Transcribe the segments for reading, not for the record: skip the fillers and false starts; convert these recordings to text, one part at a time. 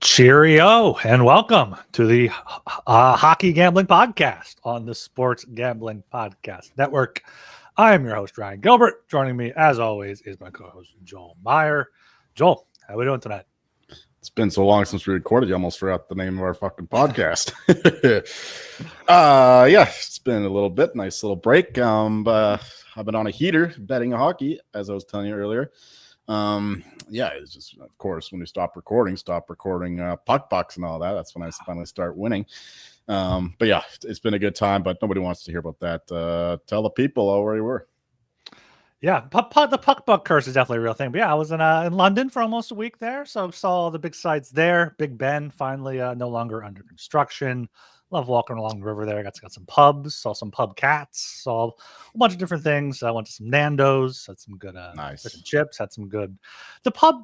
Cheerio and welcome to the Hockey Gambling Podcast on the Sports Gambling Podcast Network. I am your host, Ryan Gilbert. Joining me, as always, is my co-host, Joel Meyer. Joel, how are we doing tonight? It's been so long since we recorded, you almost forgot the name of our fucking podcast. Yeah, it's been a little bit, nice little break. I've been on a heater betting hockey, as I was telling you earlier. Yeah, it's just, of course, when we stop recording puck bucks and all that, that's when I finally start winning. But yeah, it's been a good time, but nobody wants to hear about that. Tell the people where you were. Yeah, the puck buck curse is definitely a real thing. But yeah, I was in London for almost a week there, so saw the big sites there. Big Ben finally no longer under construction. Love walking along the river there. Got some pubs, saw some pub cats, saw a bunch of different things. I went to some Nando's, had some good nice fish and chips, had some good. The pub.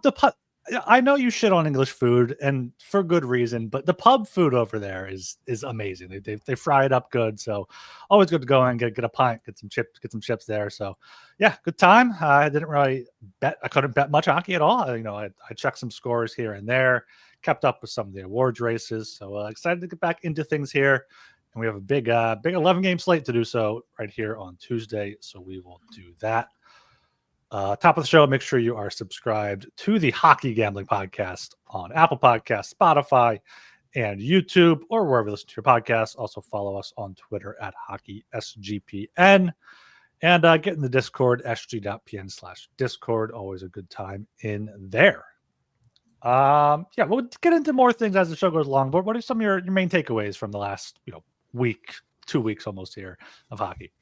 I know you shit on English food, and for good reason, but the pub food over there is amazing. They fry it up good, so always good to go and get a pint, get some chips there. So yeah, good time. I didn't really bet. I couldn't bet much hockey at all. I checked some scores here and there. Kept up with some of the awards races, so excited to get back into things here. And we have a big 11-game slate to do so right here on Tuesday, so we will do that. Top of the show, make sure you are subscribed to the Hockey Gambling Podcast on Apple Podcasts, Spotify, and YouTube, or wherever you listen to your podcasts. Also follow us on Twitter at HockeySGPN, and get in the Discord, sg.pn/Discord. Always a good time in there. Yeah, we'll get into more things as the show goes along. But what are some of your main takeaways from the last week, 2 weeks almost here of hockey?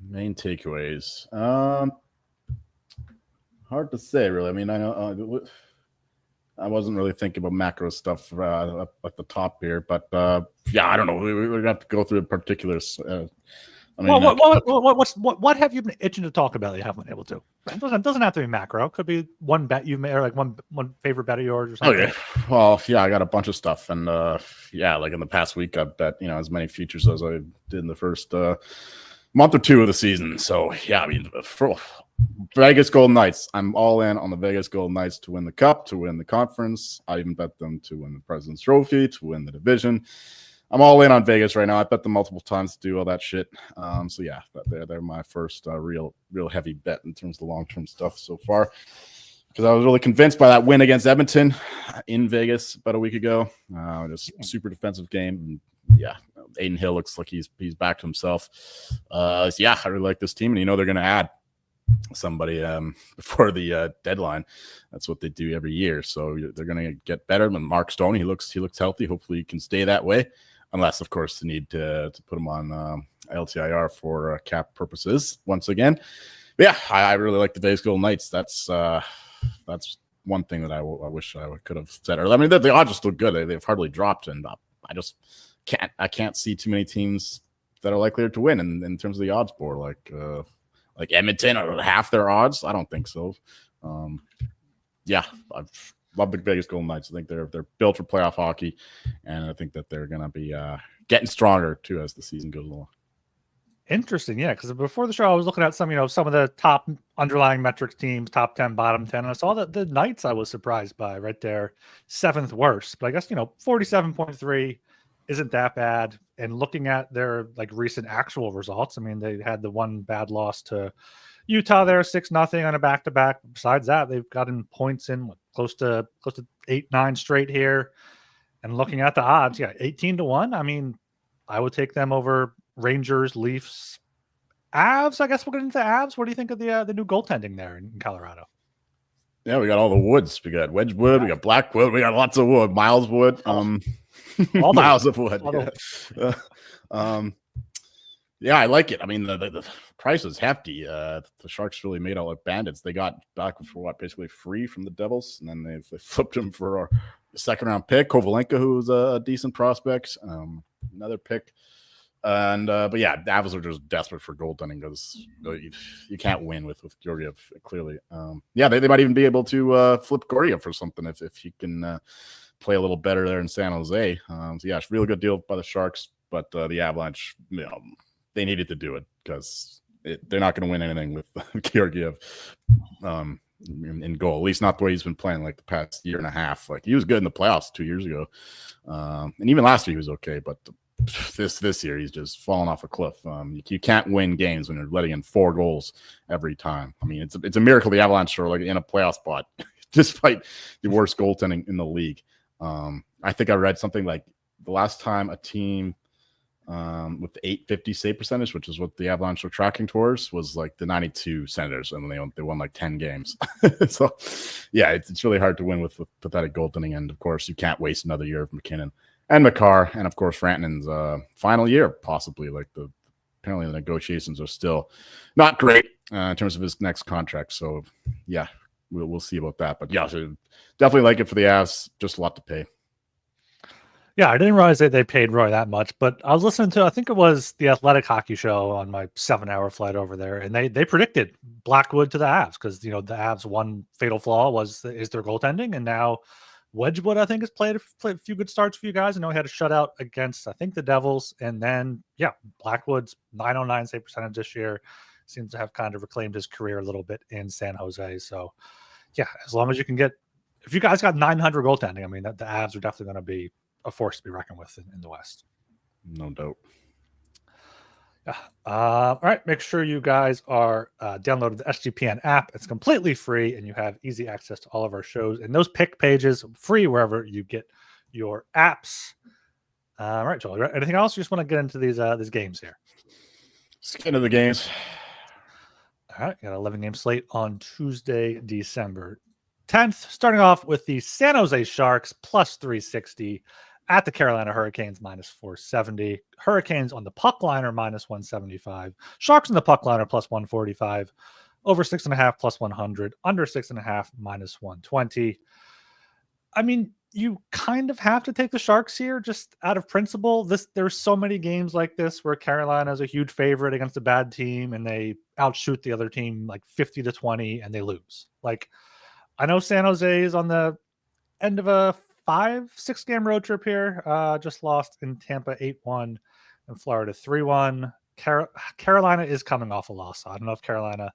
Main takeaways. Hard to say, really. I mean, I know I wasn't really thinking about macro stuff up at the top here, but yeah, I don't know. We're gonna have to go through the particulars. I mean, what have you been itching to talk about that you haven't been able to? It doesn't have to be macro. It could be one bet you made, or like one favorite bet of yours or something. Okay. Well, yeah, I got a bunch of stuff, and yeah, like in the past week, I bet as many futures as I did in the first month or two of the season. So yeah, I mean, for Vegas Golden Knights, I'm all in on the Vegas Golden Knights to win the cup, to win the conference. I even bet them to win the President's Trophy, to win the division. I'm all in on Vegas right now. I bet them multiple times to do all that shit. So yeah, they're my first real heavy bet in terms of the long-term stuff so far. Because I was really convinced by that win against Edmonton in Vegas about a week ago. Just super defensive game. And yeah, Aiden Hill looks like he's back to himself. So yeah, I really like this team, and they're going to add somebody before the deadline. That's what they do every year. So they're going to get better. And Mark Stone, he looks healthy. Hopefully he can stay that way. Unless, of course, they need to put him on LTIR for cap purposes once again. But yeah, I really like the Vegas Golden Knights. That's one thing that I wish I could have said earlier. I mean, the odds just look good. They've hardly dropped, and I just can't see too many teams that are likelier to win in terms of the odds board. Like Edmonton or half their odds. I don't think so. Yeah, I've love the Vegas Golden Knights. I think they're built for playoff hockey, and I think that they're going to be getting stronger too as the season goes along. Interesting, yeah. Because before the show, I was looking at some of the top underlying metrics teams, top 10, bottom 10, and I saw that the Knights I was surprised by right there, 7th worst. But I guess 47.3 isn't that bad. And looking at their recent actual results, I mean, they had the one bad loss to Utah there, 6-0 on a back-to-back. Besides that, they've gotten points in close to 8-9 straight here. And looking at the odds, 18-1. I mean, I would take them over Rangers, Leafs, Avs. I guess we'll get into the Avs. What do you think of the new goaltending there in Colorado? Yeah, we got all the woods. We got Wedgwood, we got Blackwood, we got lots of wood. Miles Wood, miles of wood. Yeah, I like it. I mean, the price is hefty. The Sharks really made out like bandits. They got back for basically free from the Devils, and then they flipped him for a second round pick, Kovalenka, who's a decent prospect, another pick. And but yeah, the Avs are just desperate for goaltending because you can't win with Georgiev clearly. Yeah, they might even be able to flip Georgiev for something if he can play a little better there in San Jose. So yeah, it's a really good deal by the Sharks, but the Avalanche, they needed to do it because they're not going to win anything with Georgiev in goal. At least not the way he's been playing like the past year and a half. Like he was good in the playoffs 2 years ago, and even last year he was okay, but this year he's just fallen off a cliff. You can't win games when you're letting in 4 goals every time. I mean, it's a miracle the Avalanche are like in a playoff spot despite the worst goaltending in the league. I think I read something like the last time a team with the 850 save percentage, which is what the Avalanche are tracking towards, was like the 92 Senators, and they won like 10 games. So yeah, it's really hard to win with pathetic goaltending, and of course you can't waste another year of McKinnon and Makar, and of course Rantanen's final year, possibly. Like apparently the negotiations are still not great in terms of his next contract. So yeah, we'll see about that. But yeah, so definitely like it for the Avs. Just a lot to pay. Yeah, I didn't realize that they paid Roy that much, but I was listening to, I think it was the Athletic Hockey Show on my 7-hour flight over there, and they predicted Blackwood to the Avs because the Avs' one fatal flaw is their goaltending, and now Wedgwood, I think, has played a few good starts for you guys. I know he had a shutout against, I think, the Devils, and then Blackwood's 909 save percentage this year seems to have kind of reclaimed his career a little bit in San Jose. So yeah, as long as you can if you guys got 900 goaltending, I mean, the Avs are definitely going to be a force to be reckoned with in the West. No doubt. Yeah. All right. Make sure you guys are downloaded the SGPN app. It's completely free, and you have easy access to all of our shows. And those pick pages free wherever you get your apps. All right, Joel. Anything else? You just want to get into these games here? Let's get into the games. All right. Got an 11-game slate on Tuesday, December 10th. Starting off with the San Jose Sharks plus 360. At the Carolina Hurricanes, minus 470. Hurricanes on the puck line are minus 175. Sharks on the puck line are plus 145. Over 6.5 plus 100. Under 6.5 minus 120. I mean, you kind of have to take the Sharks here just out of principle. There's so many games like this where Carolina is a huge favorite against a bad team and they outshoot the other team like 50-20 and they lose. Like, I know San Jose is on the end of a 5-6 game road trip here. Just lost in Tampa 8-1 and Florida 3-1. Carolina is coming off a loss. So I don't know if Carolina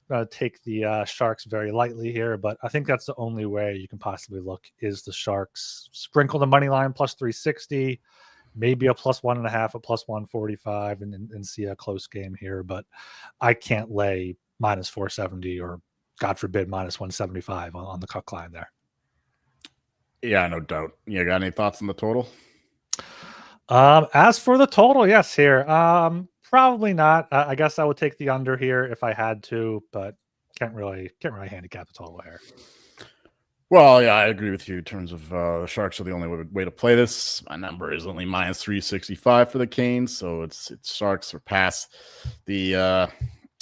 going to take the Sharks very lightly here, but I think that's the only way you can possibly look is the Sharks. Sprinkle the money line plus 360, maybe a plus 1.5, a plus 145, and see a close game here. But I can't lay minus 470 or, God forbid, minus 175 on the cuck line there. Yeah, no doubt. You got any thoughts on the total? As for the total, yes, here. Probably not. I guess I would take the under here if I had to, but can't really handicap the total here. Well, yeah, I agree with you in terms of the Sharks are the only way to play this. My number is only minus 365 for the Canes, so it's Sharks surpass the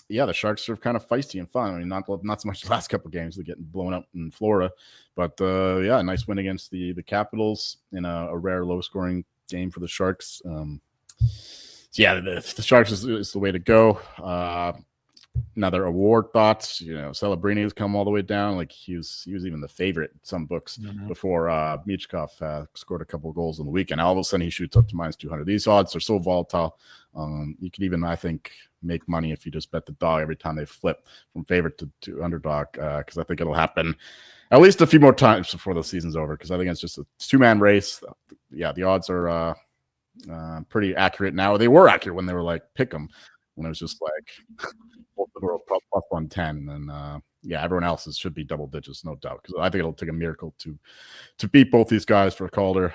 the Sharks are kind of feisty and fun. I mean, not so much the last couple of games. They're getting blown up in Florida. But, a nice win against the Capitals in a rare low-scoring game for the Sharks. The Sharks is the way to go. Another award thoughts. Celebrini has come all the way down. Like he was even the favorite in some books before Michkov scored a couple of goals on the weekend. All of a sudden, he shoots up to minus 200. These odds are so volatile. You could even, I think, make money if you just bet the dog every time they flip from favorite to underdog, because I think it'll happen at least a few more times before the season's over, because I think it's just a two-man race. Yeah, the odds are pretty accurate now. They were accurate when they were like pick 'em, when it was just like both the world plus 110, and everyone else's should be double digits, no doubt, because I think it'll take a miracle to beat both these guys for Calder.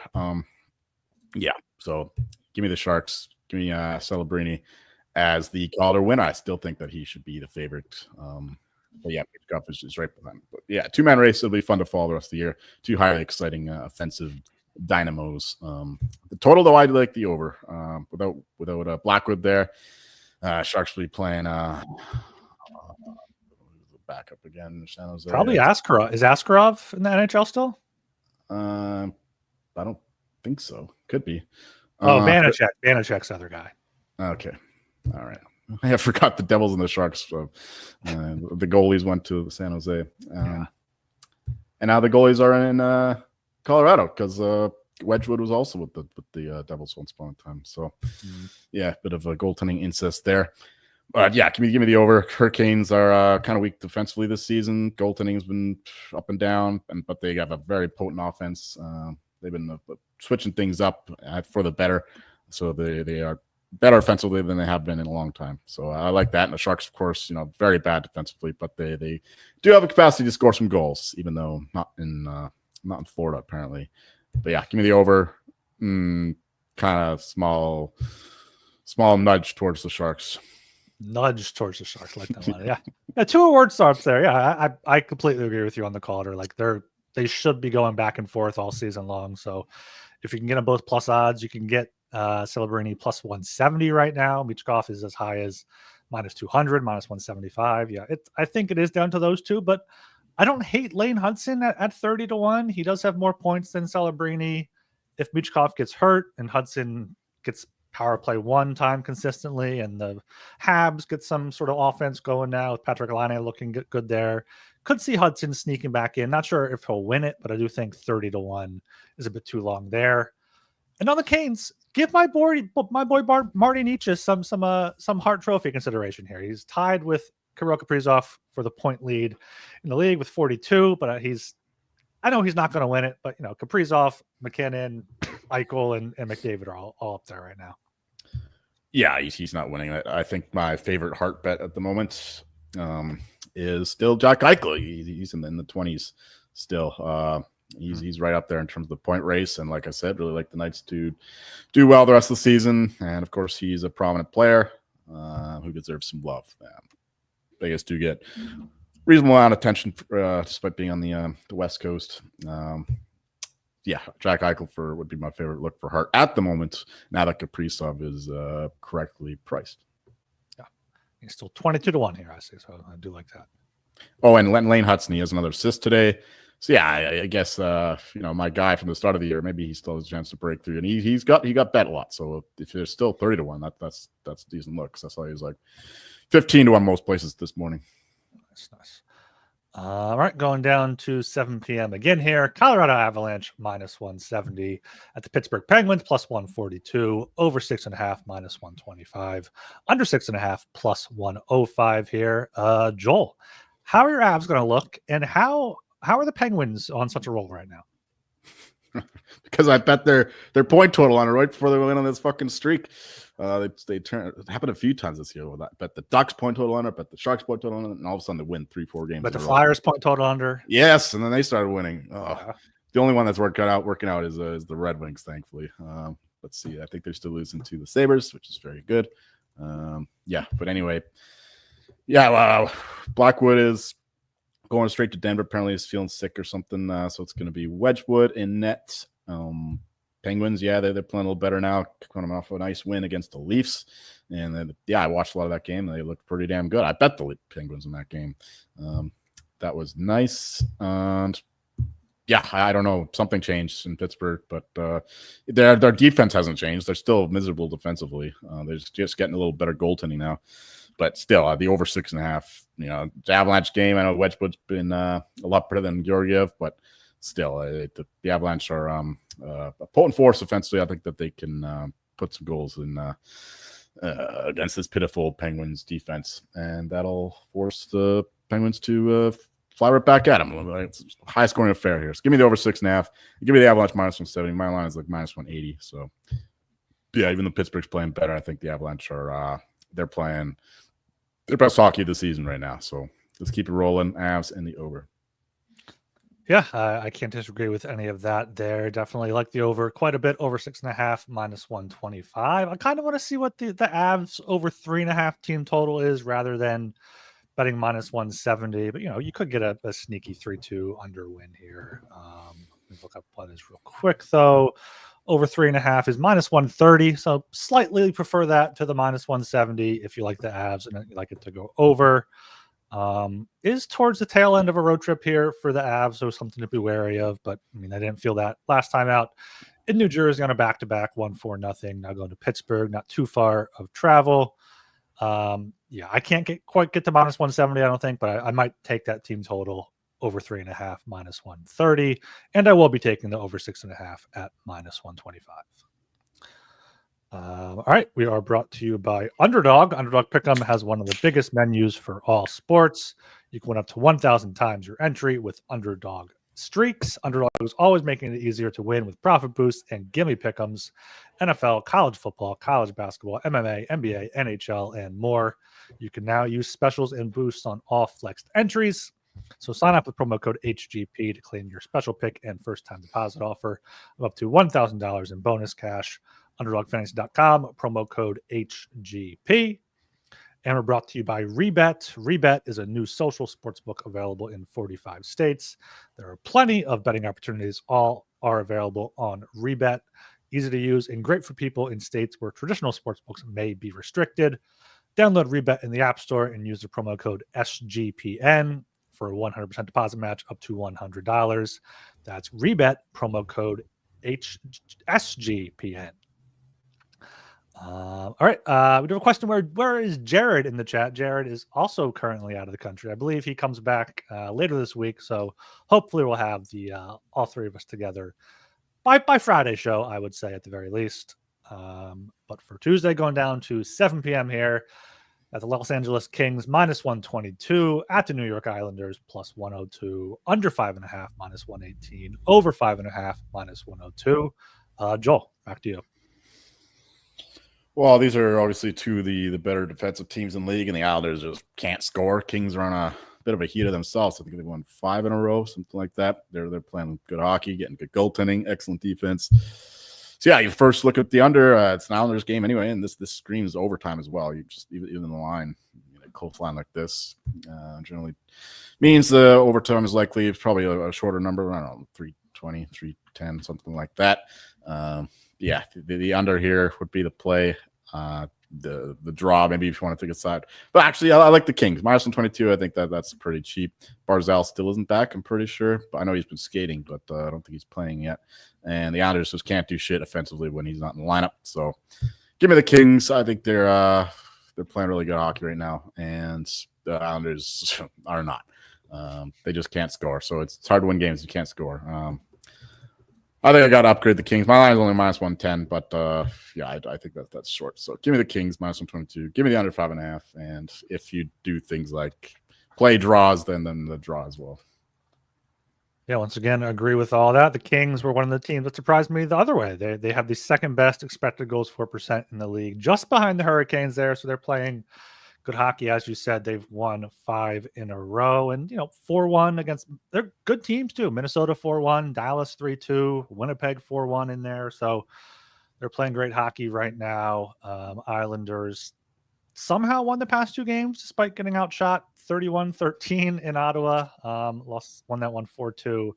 So give me the Sharks, give me Celebrini as the Calder winner. I still think that he should be the favorite. But yeah, Michkov is right behind him. But yeah, two-man race. It'll be fun to follow the rest of the year. Two highly exciting offensive dynamos. The total, though, I'd like the over without Blackwood there. Sharks will be playing back up again. San Jose. Probably Askarov. Is Askarov in the NHL still? I don't think so. Could be. Oh, Vanacek. Vanacek's the other guy. Okay. All right. I forgot the Devils and the Sharks. So, the goalies went to San Jose. And now the goalies are in Colorado because Wedgwood was also with the Devils once upon a time. So, yeah, bit of a goaltending incest there. But yeah, give me the over. Hurricanes are kind of weak defensively this season. Goaltending has been up and down, but they have a very potent offense. They've been switching things up for the better. So they are better offensively than they have been in a long time. So I like that. And the Sharks, of course, very bad defensively, but they do have a capacity to score some goals, even though not in Florida apparently. But yeah, give me the over. Kind of small nudge towards the Sharks. Nudge towards the Sharks, like that one. Yeah, 2 award starts there. Yeah, I completely agree with you on the Calder. Like they should be going back and forth all season long. So if you can get them both plus odds, you can get Celebrini plus 170 right now. Michkov is as high as minus 200, minus 175. Yeah, I think it is down to those two, but I don't hate Lane Hudson at 30 to 1. He does have more points than Celebrini. If Michkov gets hurt and Hudson gets power play one time consistently, and the Habs get some sort of offense going now with Patrick Laine looking good there. Could see Hudson sneaking back in. Not sure if he'll win it, but I do think 30 to 1 is a bit too long there. And on the Canes, give my boy Marty Nietzsche some Hart Trophy consideration here. He's tied with Kirill Kaprizov for the point lead in the league with 42, but I know he's not going to win it, but Kaprizov, McKinnon, Eichel, and McDavid are all up there right now. Yeah, he's not winning it. I think my favorite Hart bet at the moment is still Jack Eichel. He's in the 20s still. He's right up there in terms of the point race. And like I said, really like the Knights to do well the rest of the season. And of course, he's a prominent player who deserves some love. Vegas do get reasonable amount of attention despite being on the West Coast. Yeah, Jack Eichel would be my favorite look for Hart at the moment. Now that Kaprizov is correctly priced. Yeah, he's still 22 to 1 here, I see. So I do like that. Oh, and Lane Hudson, he has another assist today. So yeah, I guess my guy from the start of the year, maybe he still has a chance to break through, and he got bet a lot. So if there's still 30 to 1, that's a decent look. Because I saw he was like 15 to 1 most places this morning. That's nice. All right, going down to 7 p.m. again here. Colorado Avalanche minus 170 at the Pittsburgh Penguins plus 142, over 6.5 minus 125, under 6.5 plus 105 here. Joel, how are your Avs going to look, and how are the Penguins on such a roll right now? Because I bet their point total on it right before they went on this fucking streak. They turn it happened a few times this year. I bet the Ducks point total on it, bet the Sharks point total on it, and all of a sudden they win 3-4 games. But the Flyers point total under. Yes, and then they started winning. The only one that's working out is the Red Wings, thankfully. Let's see. I think they're still losing to the Sabres, which is very good. But anyway, Blackwood is going straight to Denver. Apparently he's feeling sick or something. So it's going to be Wedgwood in net. Penguins, they're playing a little better now, coming off a nice win against the Leafs. And then, I watched a lot of that game. They looked pretty damn good. I bet the Penguins in that game. That was nice. And I don't know. Something changed in Pittsburgh, but their defense hasn't changed. They're still miserable defensively. They're just getting a little better goaltending now. But still, the over 6.5, the Avalanche game, I know Wedgwood's been a lot better than Georgiev, but still, the Avalanche are a potent force offensively. I think that they can put some goals in against this pitiful Penguins defense, and that'll force the Penguins to fly right back at them. It's high scoring affair here. So give me the over 6.5. Give me the Avalanche minus 170. My line is like minus 180. So even though Pittsburgh's playing better, I think the Avalanche are they're playing their best hockey of the season right now. So let's keep it rolling. Avs and the over. Yeah, I can't disagree with any of that there. Definitely like the over quite a bit, over 6.5 minus 125. I kind of want to see what the Avs over 3.5 team total is rather than betting minus 170. But, you could get a sneaky 3-2 under win here. Let me look up what is real quick, though. Over 3.5 is -130. So slightly prefer that to the -170 if you like the Avs and you like it to go over. Is towards the tail end of a road trip here for the Avs, so something to be wary of. But I mean, I didn't feel that last time out in New Jersey on a back-to-back 1-4-0. Now going to Pittsburgh, not too far of travel. Yeah, I can't quite get to -170, I don't think, but I might take that team total over 3.5 -130, and I will be taking the over 6.5 at -125. All right, we are brought to you by Underdog. Underdog Pick'em has one of the biggest menus for all sports. You can win up to 1,000 times your entry with Underdog Streaks. Underdog is always making it easier to win with profit boosts and gimme pick'ems, NFL, college football, college basketball, MMA, NBA, NHL, and more. You can now use specials and boosts on all flexed entries. So sign up with promo code HGP to claim your special pick and first-time deposit offer of up to $1,000 in bonus cash. UnderdogFantasy.com, promo code HGP. And we're brought to you by Rebet. Rebet is a new social sports book available in 45 states. There are plenty of betting opportunities. All are available on Rebet. Easy to use and great for people in states where traditional sports books may be restricted. Download Rebet in the App Store and use the promo code SGPN for a 100% deposit match up to $100. That's Rebet, promo code SGPN. All right. We do have a question. Where is Jared in the chat? Jared is also currently out of the country. I believe he comes back later this week. So hopefully we'll have the all three of us together by Friday show, I would say at the very least. But for Tuesday, going down to 7 p.m. here at the Los Angeles Kings, -122, at the New York Islanders, +102, under 5.5, -118, over 5.5, -102. Joel, back to you. Well, these are obviously two of the better defensive teams in the league, and the Islanders just can't score. Kings are on a bit of a heat of themselves. I think they've won 5 in a row, something like that. They're playing good hockey, getting good goaltending, excellent defense. So yeah, you first look at the under. It's an Islanders game anyway, and this screams overtime as well. You just even in the line, close line like this generally means the overtime is likely. It's probably a shorter number. I don't know, 320, 310, something like that. Yeah, the under here would be the play. The draw, maybe if you want to take a side. But actually, I like the Kings. -122, I think that's pretty cheap. Barzal still isn't back, I'm pretty sure. But I know he's been skating, but I don't think he's playing yet. And the Islanders just can't do shit offensively when he's not in the lineup. So give me the Kings. I think they're playing really good hockey right now. And the Islanders are not. They just can't score. So it's hard to win games if you can't score. I think I got to upgrade the Kings. My line is only -110, but yeah, I think that's short. So give me the Kings -122. Give me the under 5.5. And if you do things like play draws, then the draw as well. Yeah, once again, I agree with all that. The Kings were one of the teams that surprised me the other way. They have the second best expected goals for% in the league, just behind the Hurricanes there. So they're playing good hockey. As you said, they've won 5 in a row, and 4-1 against they're good teams too. Minnesota 4-1, Dallas 3-2, Winnipeg 4-1 in there. So they're playing great hockey right now. Islanders somehow won the past 2 games despite getting outshot 31-13 in Ottawa. Won that one 4-2.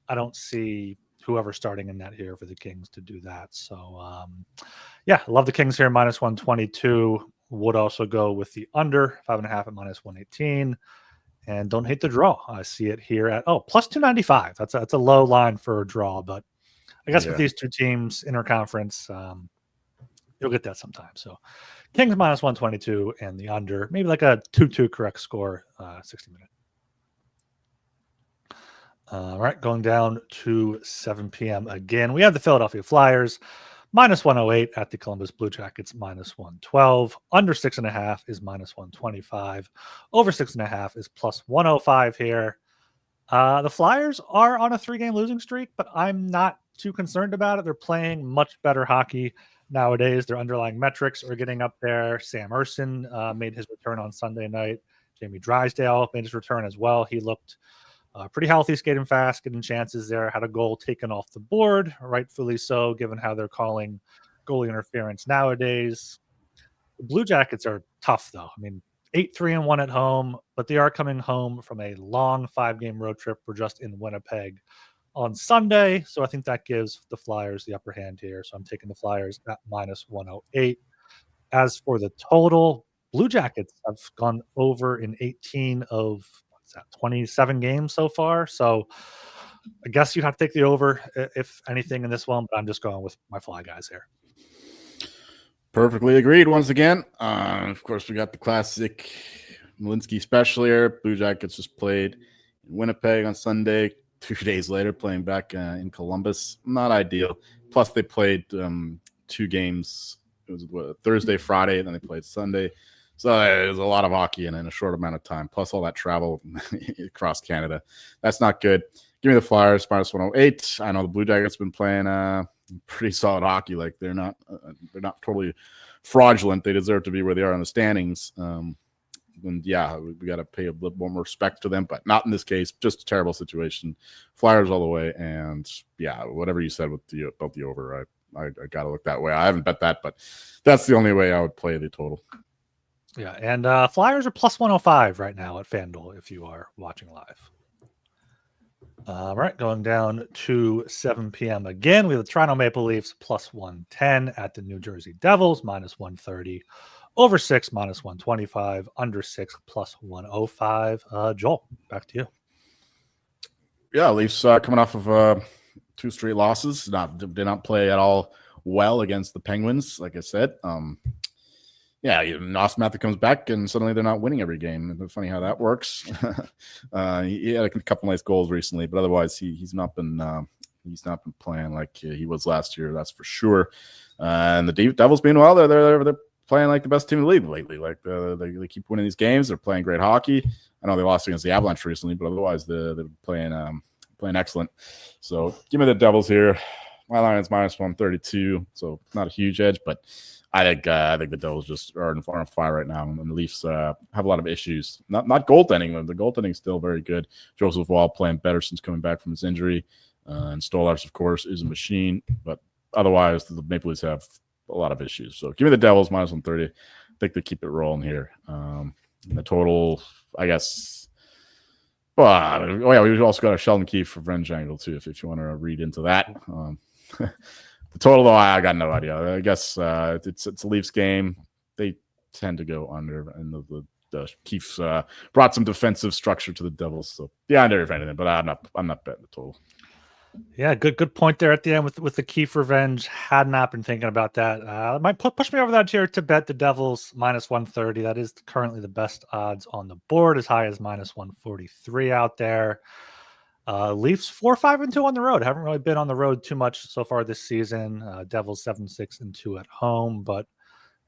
I don't see whoever starting in that here for the Kings to do that. So yeah, love the Kings here -122. Would also go with the under 5.5 at -118, and don't hate the draw. I see it here at +295. That's a low line for a draw, but I guess with these two teams interconference, you'll get that sometime. So Kings -122 and the under, maybe like a 2-2 correct score, 60 minute. All right, going down to 7 p.m. again. We have the Philadelphia Flyers. -108 at the Columbus Blue Jackets, -112. Under 6.5 is -125. Over 6.5 is +105 here. The Flyers are on a 3-game losing streak, but I'm not too concerned about it. They're playing much better hockey nowadays. Their underlying metrics are getting up there. Sam Ersson made his return on Sunday night. Jamie Drysdale made his return as well. He looked pretty healthy, skating fast, getting chances there. Had a goal taken off the board, rightfully so, given how they're calling goalie interference nowadays. The Blue Jackets are tough, though. I mean, 8-3-1 at home, but they are coming home from a long 5-game road trip. We're just in Winnipeg on Sunday. So I think that gives the Flyers the upper hand here. So I'm taking the Flyers at minus 108. As for the total, Blue Jackets have gone over in 18 of 27 games so far. So I guess you have to take the over if anything in this one, but I'm just going with my Fly guys here. Perfectly agreed once again. Of course, we got the classic Malinsky special here. Blue Jackets just played in Winnipeg on Sunday. 2 days later, playing back in Columbus. Not ideal. Plus, they played 2 games. It was Thursday, Friday, and then they played Sunday. So it was a lot of hockey in a short amount of time. Plus all that travel across Canada. That's not good. Give me the Flyers, minus 108. I know the Blue Jackets have been playing pretty solid hockey. Like they're not totally fraudulent. They deserve to be where they are in the standings. And yeah, we got to pay a little more respect to them, but not in this case. Just a terrible situation. Flyers all the way, and yeah, whatever you said about the over, I got to look that way. I haven't bet that, but that's the only way I would play the total. Yeah, and Flyers are plus 105 right now at FanDuel if you are watching live. All right, going down to 7 p.m. again. We have the Toronto Maple Leafs plus 110 at the New Jersey Devils minus 130. Over 6 minus 125. Under 6 plus 105. Joel, back to you. Yeah, Leafs coming off of 2 straight losses. Did not play at all well against the Penguins, like I said. Yeah, Auston Matthews comes back and suddenly they're not winning every game. It's funny how that works. He had a couple nice goals recently, but otherwise he's not been playing like he was last year. That's for sure. And the Devils, meanwhile, they're playing like the best team in the league lately. Like they keep winning these games. They're playing great hockey. I know they lost against the Avalanche recently, but otherwise they're playing excellent. So give me the Devils here. My line is minus 132, so not a huge edge, but I think the Devils just are on fire right now, and the Leafs have a lot of issues. Not goaltending. The goaltending is still very good. Joseph Wall playing better since coming back from his injury, and Stolarz, of course, is a machine. But otherwise, the Maple Leafs have a lot of issues. So give me the Devils minus 130. I think they keep it rolling here. The total, I guess. Well, we've also got a Sheldon Keefe revenge angle too, if you want to read into that. The total, though, I got no idea. I guess it's a Leafs game. They tend to go under, and the Keefe's brought some defensive structure to the Devils. So yeah, under if anything, but I'm not betting the total. Yeah, good point there at the end with the Keefe revenge. Had not been thinking about that. It might push me over that chair to bet the Devils minus 130. That is currently the best odds on the board, as high as minus 143 out there. Leafs 4-5-2 on the road. Haven't really been on the road too much so far this season. Devils 7-6-2 at home, but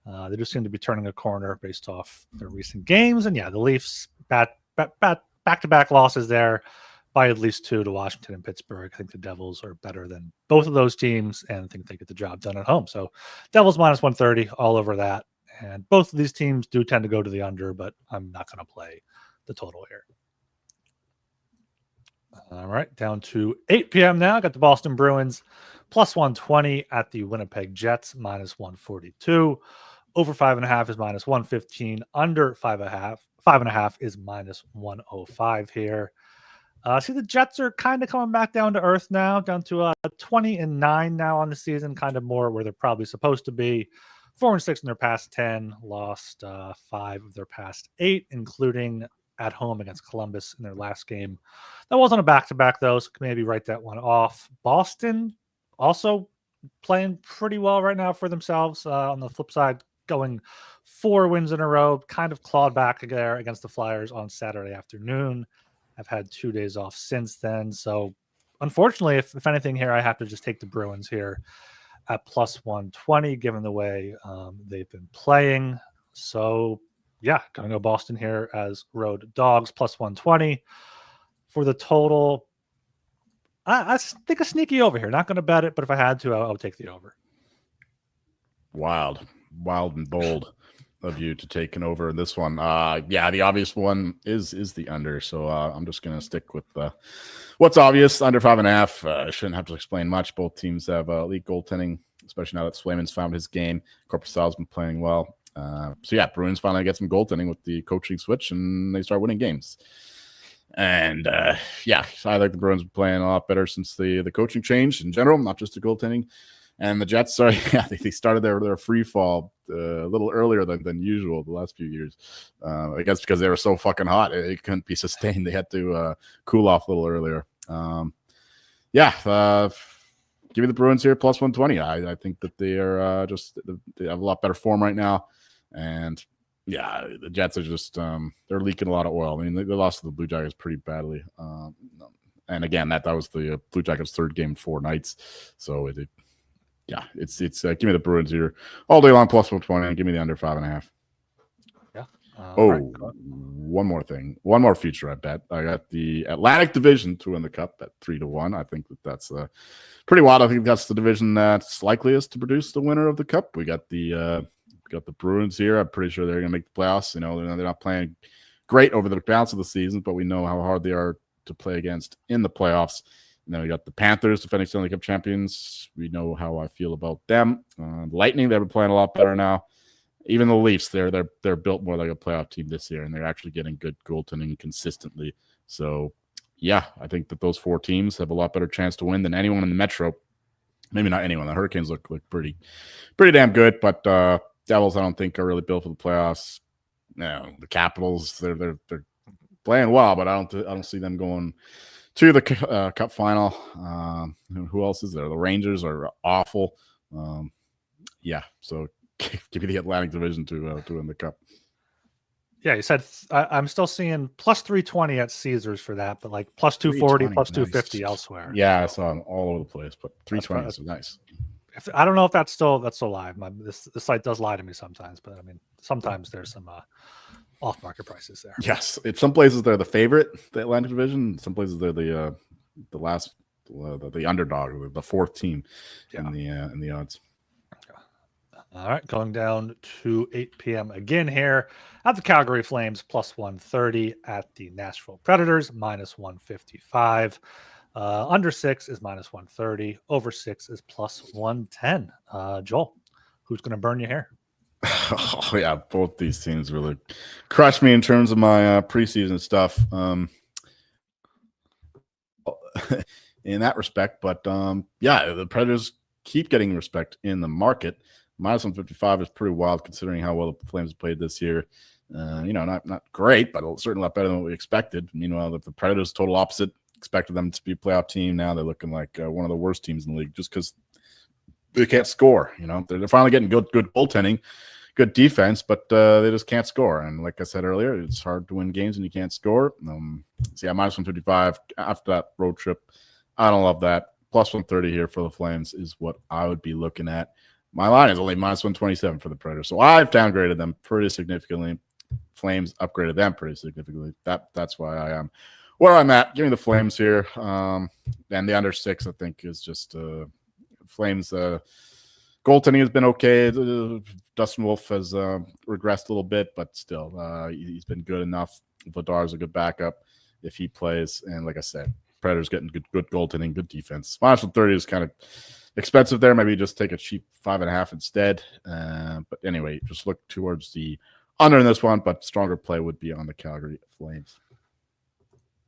they just seem to be turning a corner based off their recent games. And yeah, the Leafs back-to-back losses there by at least 2 to Washington and Pittsburgh. I think the Devils are better than both of those teams, and I think they get the job done at home. So Devils minus 130 all over that. And both of these teams do tend to go to the under, but I'm not going to play the total here. All right, down to 8 p.m. now. Got the Boston Bruins plus 120 at the Winnipeg Jets minus 142. Over 5.5 is minus 115. Under 5.5 is minus 105 here. See, the Jets are kind of coming back down to earth now, down to 20-9 now on the season, kind of more where they're probably supposed to be. 4-6 in their past 10, lost 5 of their past 8, including at home against Columbus in their last game. That wasn't a back-to-back, though, so maybe write that one off. Boston also playing pretty well right now for themselves. On the flip side, going 4 wins in a row, kind of clawed back there against the Flyers on Saturday afternoon. I've had 2 days off since then. So unfortunately, if anything here, I have to just take the Bruins here at plus 120, given the way they've been playing. So yeah, going to go Boston here as road dogs plus 120 for the total. I think a sneaky over here. Not going to bet it, but if I had to, I'll take the over. Wild and bold of you to take an over in this one. Yeah, the obvious one is the under. So I'm just going to stick with what's obvious, under 5.5. Shouldn't have to explain much. Both teams have elite goaltending, especially now that Swayman's found his game. Korpisalo's been playing well. So yeah, Bruins finally get some goaltending with the coaching switch, and they start winning games. And yeah, I like the Bruins playing a lot better since the coaching change in general, not just the goaltending. And the Jets are, yeah, they started their free fall a little earlier than usual the last few years. I guess because they were so fucking hot, it couldn't be sustained. They had to cool off a little earlier. Yeah, give me the Bruins here plus 120. I think that they are they have a lot better form right now. And yeah, the Jets are just they're leaking a lot of oil. I mean, they lost to the Blue Jackets pretty badly. And again, that was the Blue Jackets' third game in 4 nights. So it's give me the Bruins here all day long plus 120 and give me the under 5.5. Yeah. Right, one more thing, one more feature. I bet I got the Atlantic Division to win the Cup at 3-1. I think that's pretty wild. I think that's the division that's likeliest to produce the winner of the Cup. We got the Bruins here. I'm pretty sure they're going to make the playoffs. You know, they're not playing great over the balance of the season, but we know how hard they are to play against in the playoffs. And then we got the Panthers, defending Stanley Cup champions. We know how I feel about them. Lightning, they've been playing a lot better now. Even the Leafs, they're built more like a playoff team this year, and they're actually getting good goaltending consistently. So, yeah, I think that those 4 teams have a lot better chance to win than anyone in the Metro. Maybe not anyone. The Hurricanes look pretty damn good, but Devils, I don't think are really built for the playoffs. The Capitals, they're playing well, but I don't see them going to the Cup final. Who else is there? The Rangers are awful. Yeah, so give me the Atlantic Division to win the Cup. Yeah, you said I'm still seeing plus 320 at Caesars for that, but like plus 240, plus 250 elsewhere. Yeah, so I saw them all over the place, but 320 is nice. I don't know if that's still live. The site does lie to me sometimes, but I mean, sometimes there's some off-market prices there. Yes, some places they're the favorite, the Atlantic Division. Some places they're the underdog, the 4th team in the odds. All right, going down to 8 p.m. again here at the Calgary Flames plus 130 at the Nashville Predators minus 155. Under 6 is minus 130. Over 6 is plus 110. Joel, who's going to burn your hair? Oh, yeah, both these teams really crushed me in terms of my preseason stuff in that respect. But, yeah, the Predators keep getting respect in the market. Minus 155 is pretty wild considering how well the Flames played this year. Not great, but certainly a lot better than what we expected. Meanwhile, the Predators, total opposite. Expected them to be a playoff team. Now they're looking like one of the worst teams in the league just because they can't score. They're finally getting good goaltending, good defense, but they just can't score. And like I said earlier, it's hard to win games when you can't score. So yeah, minus 155 after that road trip. I don't love that. Plus 130 here for the Flames is what I would be looking at. My line is only minus 127 for the Predators. So I've downgraded them pretty significantly. Flames upgraded them pretty significantly. That's why I am where I'm at. Give me the Flames here. And the under 6, I think, is just Flames. Goaltending has been okay. Dustin Wolf has regressed a little bit, but still, he's been good enough. Vladar's a good backup if he plays. And like I said, Predators getting good goaltending, good defense. Minus 130 is kind of expensive there. Maybe just take a cheap 5.5 instead. But anyway, just look towards the under in this one, but stronger play would be on the Calgary Flames.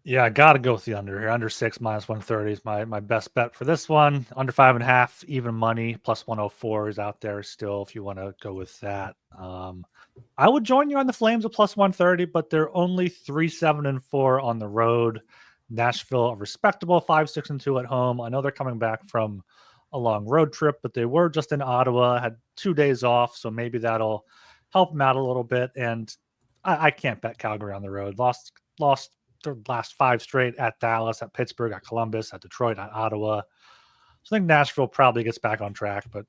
Yeah, I got to go with the under here. Under 6, minus 130 is my best bet for this one. Under 5.5, even money, plus 104 is out there still if you want to go with that. I would join you on the Flames at plus 130, but they're only 3-7-4 on the road. Nashville, a respectable 5-6-2 at home. I know they're coming back from a long road trip, but they were just in Ottawa, had 2 days off, so maybe that'll help them out a little bit. And I can't bet Calgary on the road. Lost their last 5 straight at Dallas, at Pittsburgh, at Columbus, at Detroit, at Ottawa. So I think Nashville probably gets back on track, but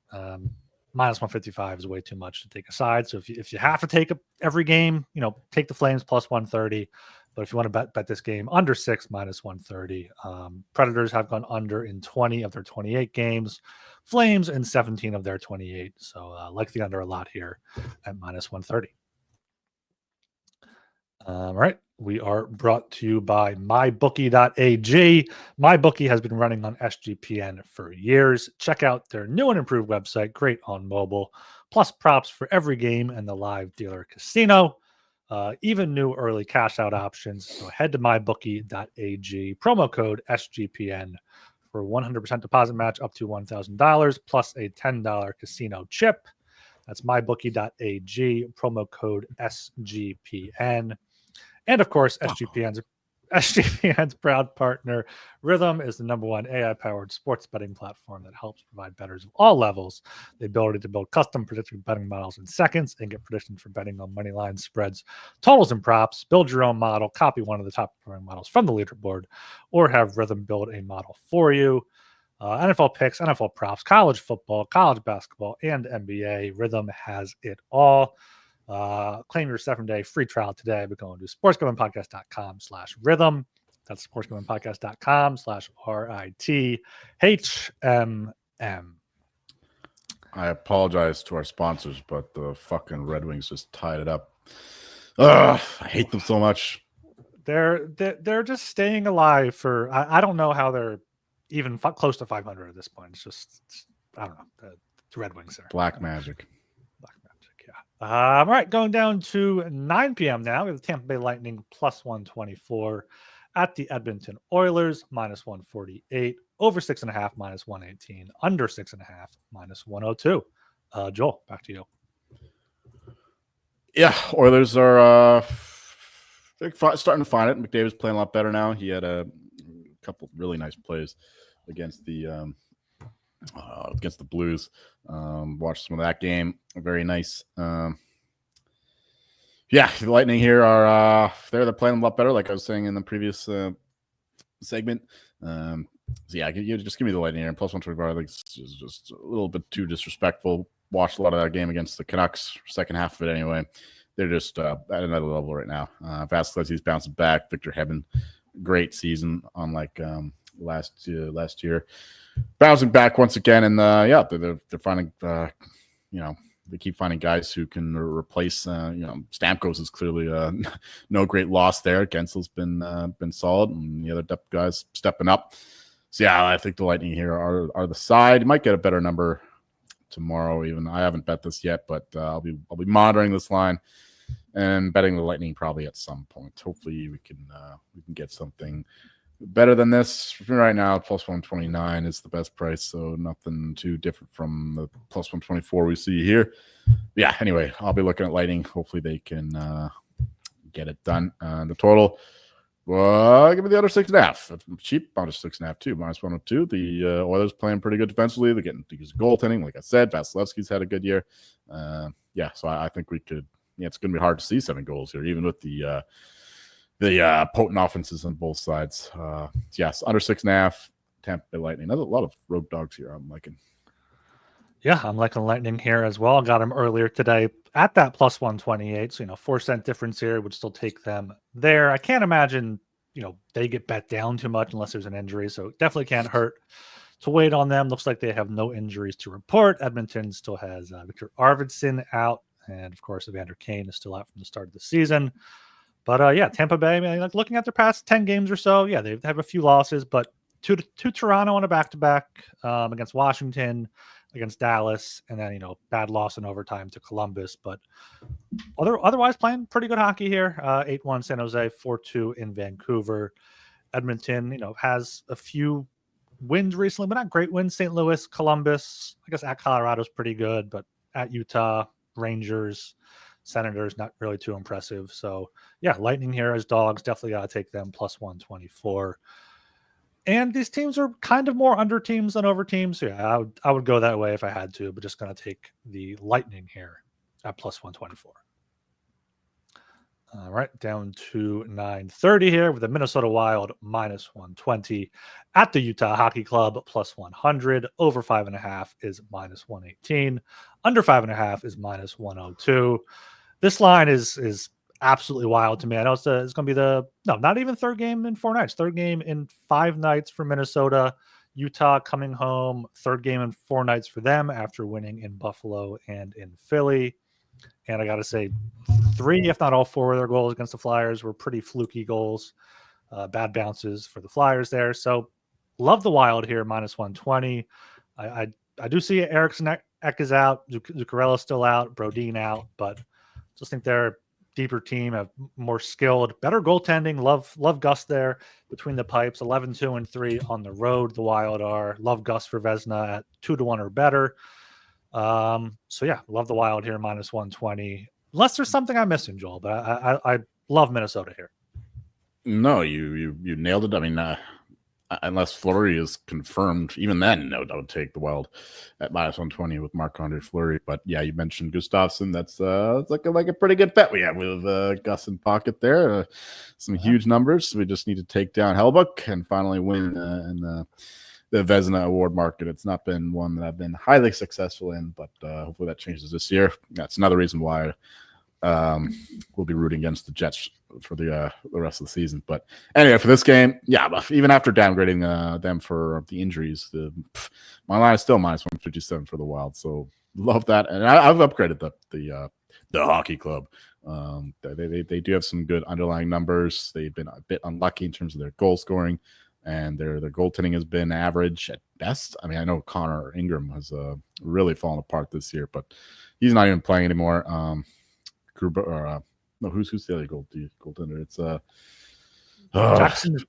minus 155 is way too much to take aside. So if you have to take every game, take the Flames plus 130. But if you want to bet this game, under 6, minus 130. Predators have gone under in 20 of their 28 games. Flames in 17 of their 28. So like the under a lot here at minus 130. All right. We are brought to you by mybookie.ag. MyBookie has been running on SGPN for years. Check out their new and improved website, great on mobile, plus props for every game and the live dealer casino. even new early cash out options. So head to mybookie.ag, promo code SGPN for 100% deposit match up to $1,000 plus a $10 casino chip. That's mybookie.ag, promo code SGPN. And of course, SGPN's proud partner, Rhythm, is the #1 AI-powered sports betting platform that helps provide bettors of all levels the ability to build custom predictive betting models in seconds and get predictions for betting on money lines, spreads, totals, and props. Build your own model, copy one of the top performing models from the leaderboard, or have Rhythm build a model for you. NFL picks, NFL props, college football, college basketball, and NBA. Rhythm has it all. Claim your 7-day free trial today by going to sportsgamblingpodcast.com/rhythm. That's sportsgamblingpodcast.com/RITHMM. I apologize to our sponsors, but the fucking Red Wings just tied it up. Ugh, I hate them so much. They're just staying alive for I don't know how they're even close to 500 at this point. It's I don't know. The Red Wings are black magic. All right, going down to 9 p.m. now. We have the Tampa Bay Lightning plus 124 at the Edmonton Oilers minus 148, over 6.5 minus 118, under 6.5 minus 102. Joel, back to you. Yeah, Oilers are starting to find it. McDavid's playing a lot better now. He had a couple really nice plays against the Blues. Watched some of that game. Very nice. Yeah, the Lightning here are they're playing a lot better, like I was saying in the previous segment. So yeah, you just give me the Lightning here. And plus 125, I think it's just a little bit too disrespectful. Watched a lot of that game against the Canucks, second half of it anyway. They're just at another level right now. Vasilevsky's bouncing back. Victor Hedman, great season, unlike last year. Bouncing back once again, and yeah, they're finding they keep finding guys who can replace. Stamkos is clearly no great loss there. Gensel's been solid, and the other depth guys stepping up. So yeah, I think the Lightning here are the side. You might get a better number tomorrow. Even I haven't bet this yet, but I'll be monitoring this line and betting the Lightning probably at some point. Hopefully we can get something better than this. Right now, plus 129 is the best price, so nothing too different from the plus 124 we see here. Yeah, anyway, I'll be looking at Lightning. Hopefully they can get it done. The total, give me the other 6.5. Cheap, under 6.5 too, minus 102. The Oilers playing pretty good defensively. They're getting to use goaltending. Like I said, Vasilevsky's had a good year. Yeah, so I think we could. Yeah, it's going to be hard to see 7 goals here, even with the potent offenses on both sides. Yes, under 6.5. Tampa Bay Lightning. There's a lot of road dogs here. I'm liking. Yeah, I'm liking Lightning here as well. Got them earlier today at that plus 128. So 4-cent difference here would still take them there. I can't imagine they get bet down too much unless there's an injury. So it definitely can't hurt to wait on them. Looks like they have no injuries to report. Edmonton still has Victor Arvidsson out, and of course Evander Kane is still out from the start of the season. But yeah, Tampa Bay, like looking at their past 10 games or so, yeah, they have a few losses, but to Toronto on a back-to-back, against Washington, against Dallas, and then bad loss in overtime to Columbus. But otherwise playing pretty good hockey here. 8-1 San Jose, 4-2 in Vancouver. Edmonton, has a few wins recently, but not great wins. St. Louis, Columbus, I guess at Colorado's pretty good, but at Utah, Rangers, Senators, not really too impressive. So yeah, Lightning here as dogs. Definitely got to take them plus 124. And these teams are kind of more under teams than over teams. So yeah, I would go that way if I had to, but just going to take the Lightning here at plus 124. All right, down to 9:30 here with the Minnesota Wild minus 120 at the Utah Hockey Club plus 100. Over 5.5 is minus 118. Under 5.5 is minus 102. This line is absolutely wild to me. I know it's going to be not even third game in 4 nights. Third game in 5 nights for Minnesota. Utah coming home. Third game in 4 nights for them after winning in Buffalo and in Philly. And I got to say, 3, if not all 4 of their goals against the Flyers were pretty fluky goals. Bad bounces for the Flyers there. So love the Wild here, minus 120. I do see Eriksson Ek is out. Zuccarello's still out. Brodin out. But just think they're deeper team, have more skilled, better goaltending. Love Gus there between the pipes. 11-2-3 on the road. The Wild are. Love Gus for Vezina at 2-1 or better. So yeah, love the Wild here -120. Unless there's something I'm missing, Joel, but I love Minnesota here. No, you nailed it. I mean, unless Fleury is confirmed, even then, no, I would take the Wild at -120 with Marc-Andre Fleury. But yeah, you mentioned Gustafsson. That's it's like a pretty good bet we have with Gus in pocket there. Some huge numbers. We just need to take down Hellbuck and finally win in the Vezina Award market. It's not been one that I've been highly successful in, but hopefully that changes this year. That's another reason why we'll be rooting against the Jets for the rest of the season. But anyway, for this game, yeah, even after downgrading them for the injuries, my line is still -157 for the Wild. So love that, and I've upgraded the hockey club. They do have some good underlying numbers. They've been a bit unlucky in terms of their goal scoring, and their goaltending has been average at best. I mean, I know Connor Ingram has really fallen apart this year, but he's not even playing anymore. No, who's the other goaltender? It's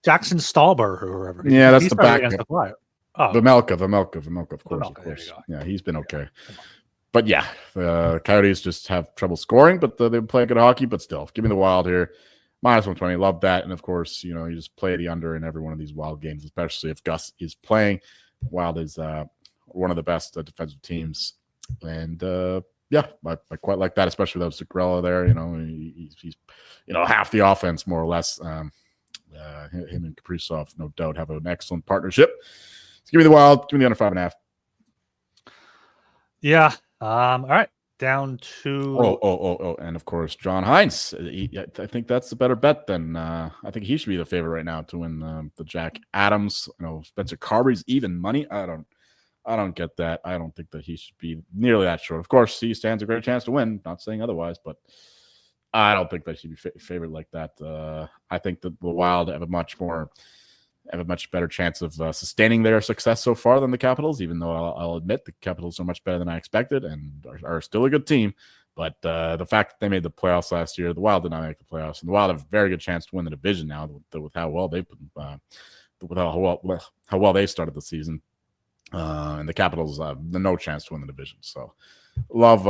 Jackson Stallber or whoever. Yeah, that's the back. Vejmelka, of course. Yeah, he's been okay. But yeah, the Coyotes just have trouble scoring, but they've been playing good hockey. But still, give me the Wild here. -120, love that. And of course, you just play the under in every one of these Wild games, especially if Gus is playing. Wild is one of the best defensive teams. And yeah, I quite like that, especially without Zuccarello there. He's half the offense, more or less. Him and Kaprizov, no doubt, have an excellent partnership. So give me the Wild. Give me the under 5.5. Yeah. All right. Down to and of course John Hines. I think that's a better bet than I think he should be the favorite right now to win the Jack Adams. Spencer Carberry's even money. I don't get that. I don't think that he should be nearly that short. Of course, he stands a great chance to win. Not saying otherwise, but I don't think that he should be favored like that. I think that the Wild have a much better chance of sustaining their success so far than the Capitals, even though I'll admit the Capitals are much better than I expected and are still a good team. But the fact that they made the playoffs last year, the Wild did not make the playoffs, and the Wild have a very good chance to win the division now with how well they how well they started the season. And the Capitals have no chance to win the division. So love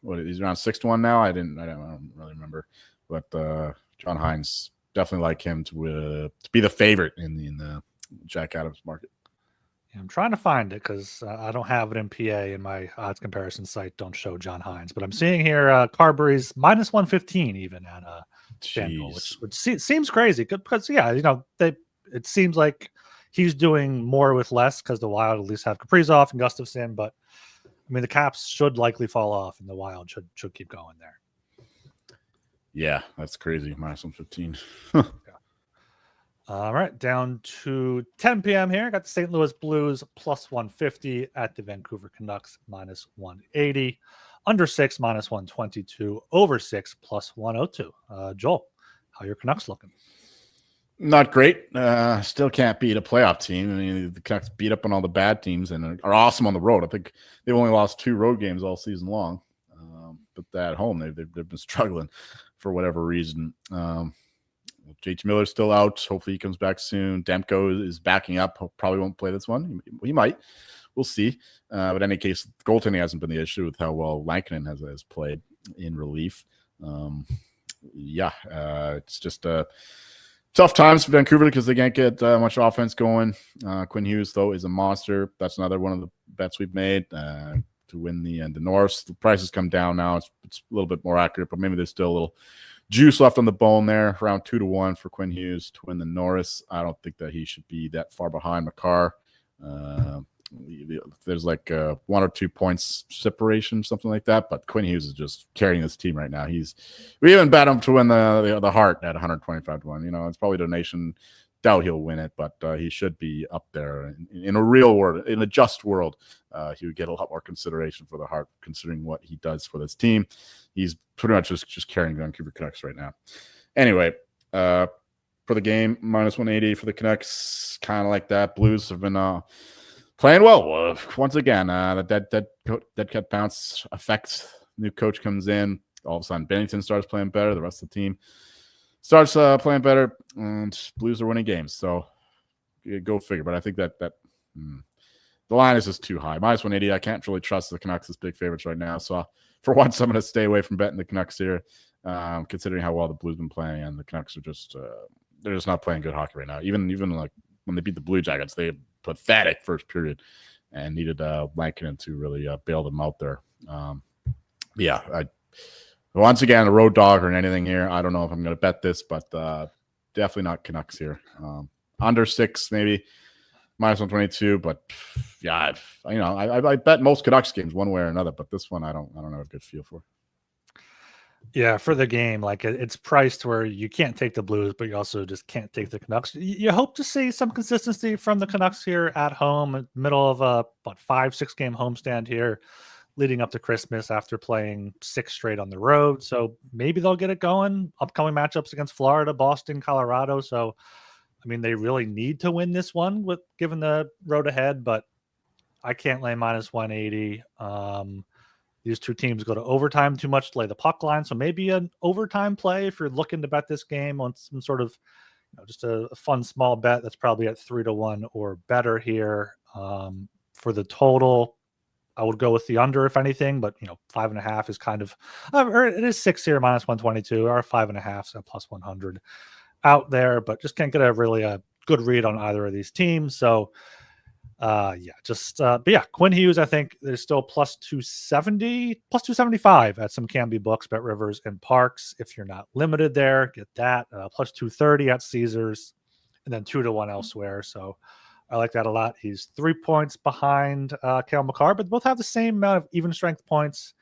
he's around 6-1 now. I don't really remember, but John Hines, definitely like him to be the favorite in the Jack Adams market. Yeah, I'm trying to find it because I don't have it in PA, and my odds comparison site don't show John Hines. But I'm seeing here Carberry's -115 even at FanDuel, which seems crazy because it seems like he's doing more with less because the Wild at least have Kaprizov and Gustafsson. But I mean, the Caps should likely fall off, and the Wild should keep going there. Yeah, that's crazy. -115. Yeah. All right, down to 10 p.m. here. Got the St. Louis Blues +150 at the Vancouver Canucks -180. Under 6 -122. Over 6 +102. Joel, how are your Canucks looking? Not great. Still can't beat a playoff team. I mean, the Canucks beat up on all the bad teams and are awesome on the road. I think they've only lost 2 road games all season long. But at home, they've been struggling for whatever reason. JT Miller's still out. Hopefully he comes back soon. Demko is backing up. Probably won't play this one. He might. We'll see. But in any case, goaltending hasn't been the issue with how well Lankinen has played in relief. It's just tough times for Vancouver because they can't get much offense going. Quinn Hughes, though, is a monster. That's another one of the bets we've made to win the Norris. The prices come down now. It's a little bit more accurate, but maybe there's still a little juice left on the bone there. Around 2-1 for Quinn Hughes to win the Norris. I don't think that he should be that far behind Makar. There's like 1 or 2 points separation, something like that. But Quinn Hughes is just carrying this team right now. We even bet him to win the Hart at 125-1. It's probably donation. Doubt he'll win it, but he should be up there in a real world, in a just world. He would get a lot more consideration for the Hart, considering what he does for this team. He's pretty much just carrying Vancouver Canucks right now. Anyway, for the game, -180 for the Canucks, kind of like that. Blues have been playing well once again. The dead cat bounce effect. New coach comes in. all of a sudden Bennington starts playing better. The rest of the team starts playing better, and Blues are winning games. So go figure. But I think that the line is just too high. -180. I can't really trust the Canucks as big favorites right now. So for once, I'm going to stay away from betting the Canucks here, considering how well the Blues have been playing, and the Canucks are just they're just not playing good hockey right now. Even like when they beat the Blue Jackets, they had pathetic first period and needed Lankinen to really bail them out there. Once again, a road dog or anything here. I don't know if I'm going to bet this, but definitely not Canucks here. Under 6 maybe. -122, but yeah, I bet most Canucks games one way or another, but this one I don't have a good feel for. Yeah, for the game, like it's priced where you can't take the Blues, but you also just can't take the Canucks. You hope to see some consistency from the Canucks here at home, middle of a 5-6 game homestand here, leading up to Christmas after playing 6 straight on the road. So maybe they'll get it going. Upcoming matchups against Florida, Boston, Colorado. So I mean, they really need to win this one given the road ahead, but I can't lay -180. These two teams go to overtime too much to lay the puck line, so maybe an overtime play if you're looking to bet this game on some sort of, just a fun small bet that's probably at 3-1 or better here. For the total, I would go with the under if anything, but 5.5 is kind of, or it is 6 here -122, or 5.5 so +100. Out there, but just can't get a good read on either of these teams. So but Quinn Hughes, I think there's still +270, +275 at some Canby books, Bet Rivers and Parks. If you're not limited there, get that. +230 at Caesars, and then 2-1 elsewhere. So I like that a lot. He's 3 points behind Cale Makar, but both have the same amount of even strength points.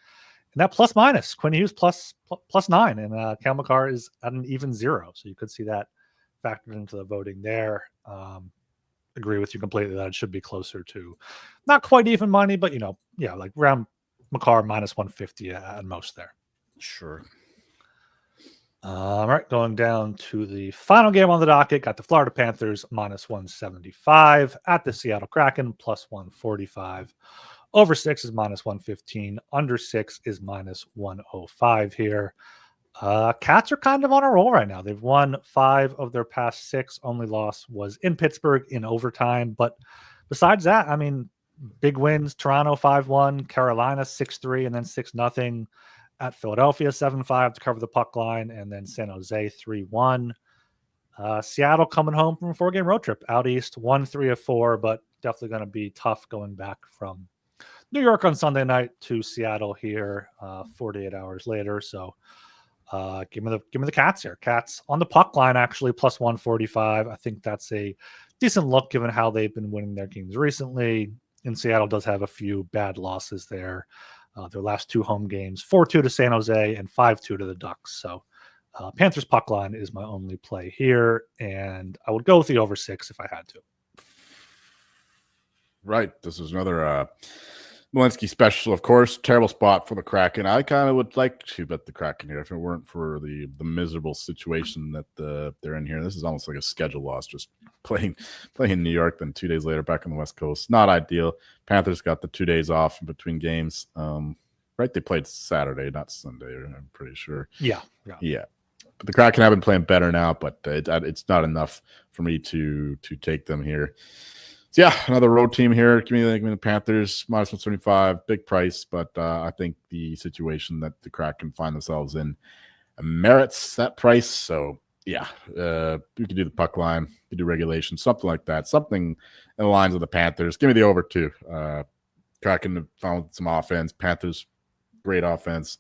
And that plus-minus, Quinn Hughes +9, and Cale Makar is at an even 0. So you could see that factored into the voting there. Agree with you completely that it should be closer to not quite even money, but like around Makar -150 at most there. Sure. All right, going down to the final game on the docket, got the Florida Panthers -175 at the Seattle Kraken +145. Over 6 is -115. Under 6 is -105 here. Cats are kind of on a roll right now. They've won 5 of their past 6. Only loss was in Pittsburgh in overtime. But besides that, I mean, big wins. Toronto 5-1, Carolina 6-3, and then 6-0 at Philadelphia 7-5 to cover the puck line, and then San Jose 3-1. Seattle coming home from a 4-game road trip out east, 1-3 of 4, but definitely going to be tough going back from New York on Sunday night to Seattle here 48 hours later. So give me the Cats here. Cats on the puck line actually +145. I think that's a decent look given how they've been winning their games recently. And Seattle does have a few bad losses there. Their last 2 home games, 4-2 to San Jose and 5-2 to the Ducks. So Panthers puck line is my only play here, and I would go with the over 6 if I had to. Right. This is another Malinsky special, of course. Terrible spot for the Kraken. I kind of would like to bet the Kraken here if it weren't for the miserable situation that they're in here. This is almost like a schedule loss, just playing in New York, then 2 days later back on the West Coast. Not ideal. Panthers got the 2 days off in between games. Right? They played Saturday, not Sunday, I'm pretty sure. Yeah. But the Kraken have been playing better now, but it's not enough for me to take them here. So yeah, another road team here. Give me the Panthers -175, big price, but I think the situation that the Kraken find themselves in merits that price. So yeah, we could do the puck line, we could do regulation, something like that, something in the lines of the Panthers. Give me the over 2. Kraken found some offense. Panthers, great offense,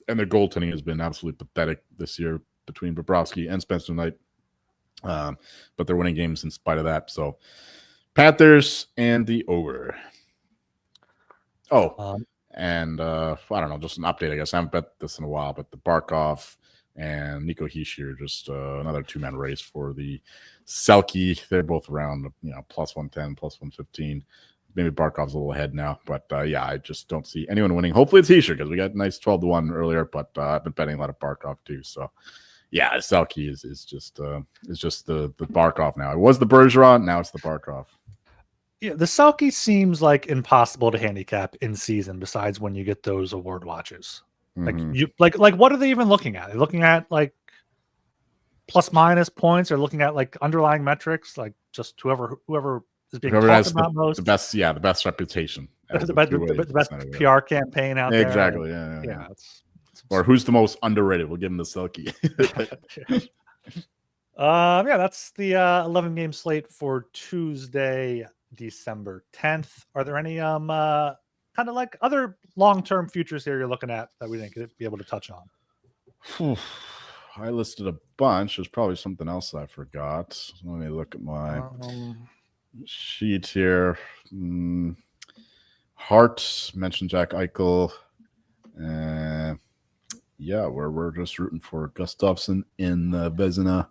and their goaltending has been absolutely pathetic this year between Bobrovsky and Spencer Knight. But they're winning games in spite of that. So Panthers and the over. And I don't know, just an update, I guess. I haven't bet this in a while, but the Barkov and Nico Hischier, just another 2-man race for the Selke. They're both around, +110, +115. Maybe Barkov's a little ahead now, but I just don't see anyone winning. Hopefully it's Hischier because we got a nice 12-1 earlier, but I've been betting a lot of Barkov too. So yeah, Selke is just the Barkov now. It was the Bergeron, now it's the Barkov. Yeah, the Selke seems like impossible to handicap in season besides when you get those award watches. Like Mhm. you like what are they even looking at? They're looking at like plus minus points, or looking at like underlying metrics, like just whoever is being Whoever talked has about the most, best, the best reputation as a two-way the best center. Yeah. PR campaign out there. Like, Exactly. Yeah. it's Or who's the most underrated? We'll give him the Selkie. Yeah, that's the 11 game slate for Tuesday, December 10th. Are there any kind of like other long-term futures here you're looking at that we didn't be able to touch on? Phew. I listed a bunch. There's probably something else I forgot. Let me look at my sheet here. Hart mentioned Jack Eichel. Yeah, we're just rooting for Gustafsson in Vezina.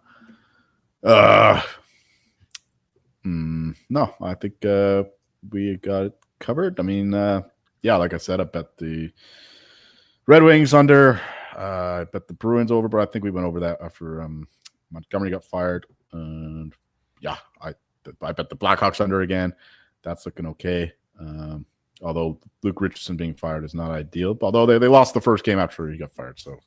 No, I think we got it covered. I mean, yeah, like I said, I bet the Red Wings under. I bet the Bruins over, but I think we went over that after Montgomery got fired. And yeah, I bet the Blackhawks under again. That's looking okay. Although Luke Richardson being fired is not ideal. Although they lost the first game after he got fired, so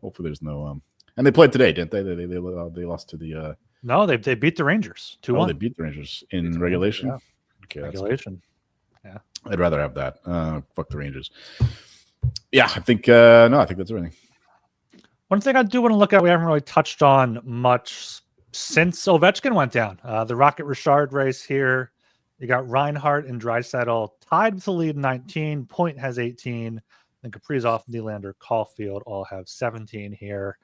hopefully there's no. And they played today, didn't they? They lost to the. No, they beat the Rangers 2-1. Oh, they beat the Rangers in regulation. Rangers, yeah. Okay, regulation. Yeah, I'd rather have that. Fuck the Rangers. Yeah, I think no, I think that's everything. One thing I do want to look at, we haven't really touched on much since Ovechkin went down. The Rocket Richard race here. You got Reinhart and Draisaitl tied with the lead 19. Point has 18. And Kaprizov, Nylander, Caulfield all have 17 here.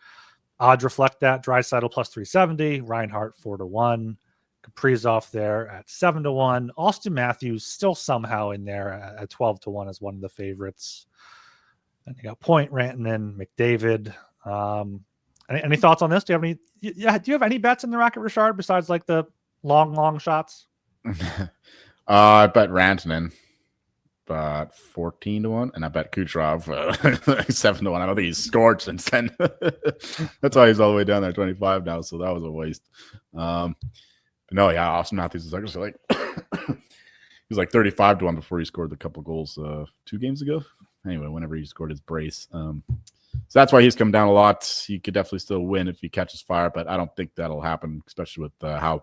Odds reflect that. Draisaitl plus 370. Reinhart 4-1. Kaprizov there at 7-1. Austin Matthews still somehow in there at 12-1 as one of the favorites. And you got Point, Rantanen, McDavid. Any thoughts on this? Do you have any? Yeah, do you have any bets in the Rocket Richard besides like the long shots? I bet Rantanen, but 14-1, and I bet Kucherov 7-1. I don't think he's scored since then. That's why he's all the way down there 25 now. So that was a waste. But no, yeah, Austin Matthews is actually like he was like 35-1 before he scored the couple goals 2 games ago. Anyway, whenever he scored his brace. So that's why he's come down a lot. He could definitely still win if he catches fire, but I don't think that'll happen, especially with how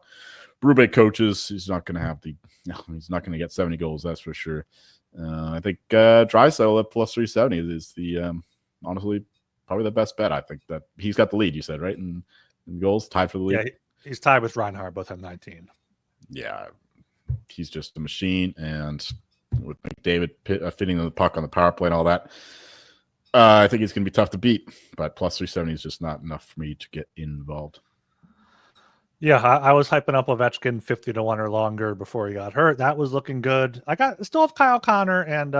Berube coaches. He's not going to have he's not going to get 70 goals, that's for sure. I think Draisaitl at plus 370 is the honestly probably the best bet. I think that he's got the lead. You said right in goals, tied for the lead. Yeah, he's tied with Reinhart. Both have 19. Yeah, he's just a machine, and with McDavid fitting the puck on the power play and all that. I think it's going to be tough to beat, but plus 370 is just not enough for me to get involved. Yeah, I was hyping up Ovechkin 50-1 or longer before he got hurt. That was looking good. I still have Kyle Connor and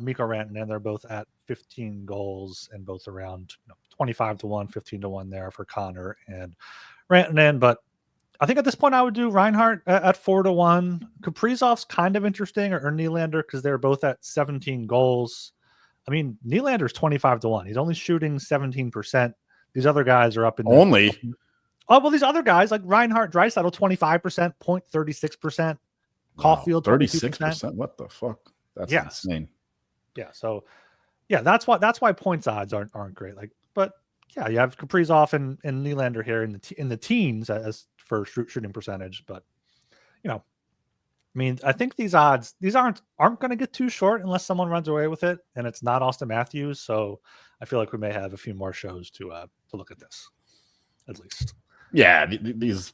Mikko Rantanen. They're both at 15 goals and both around 25-1, 15-1 there for Connor and Rantanen. But I think at this point I would do Reinhart at 4-1. Kaprizov's kind of interesting, or Nylander, because they're both at 17 goals. I mean, Nylander's 25-1. He's only shooting 17%. These other guys are up in only. Oh, well, these other guys like Reinhart, Draisaitl, 25%, Point 36%, Caulfield 36%. What the fuck? That's insane. Yeah, so yeah, that's why points odds aren't great. Like, but yeah, you have Kaprizov and Nylander here in the teens as for shooting percentage. But I mean, I think these odds aren't going to get too short unless someone runs away with it, and it's not Austin Matthews. So I feel like we may have a few more shows to look at this, at least. Yeah, these